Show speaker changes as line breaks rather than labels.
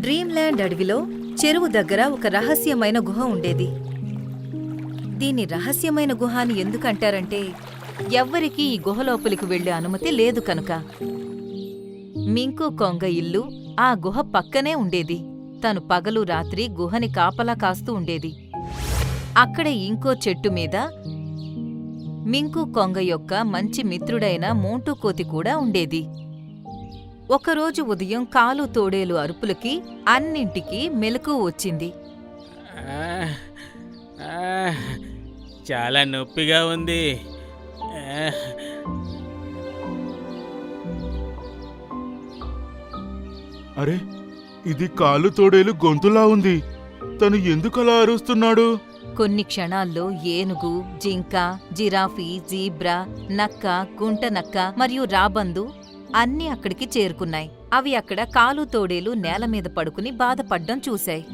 Dreamland అడవిలో చెరువు దగ్గర ఒక రహస్యమైన గుహ ఉండేది. దీన్ని రహస్యమైన గుహ అని ఎందుకంటారంటే ఎవ్వరికీ ఈ గుహ లోపలికి వెళ్లే అనుమతి లేదు కనుక. మింకు కొంగ ఇల్లు ఆ గుహ పక్కనే ఉండేది. తను పగలు రాత్రి గుహని కాపలా కాస్తూ ఉండేది. అక్కడే ఇంకో చెట్టు మీద మింకు కొంగ యొక్క మంచి మిత్రుడైన మోంటూ కోతి కూడా ఉండేది. ఒకరోజు ఉదయం కాలు తోడేలు అరుపులకి అన్నింటికీ మెలకువ వచ్చింది.
ఆహ్! ఆహ్! చాలా నొప్పిగా ఉంది. ఆహ్!
అరే, ఇది కాలు తోడేలు గొంతులా ఉంది. తను ఎందుకలా అరుస్తున్నాడు?
కొన్ని క్షణాల్లో ఏనుగు, జింక, జిరాఫీ, జీబ్రా, నక్క, గుంట నక్క మరియు రాబందు అన్నీ అక్కడికి చేరుకున్నాయి. అవి అక్కడ కాలు తోడేలు నేలమీద పడుకుని బాధపడ్డం చూశాయి.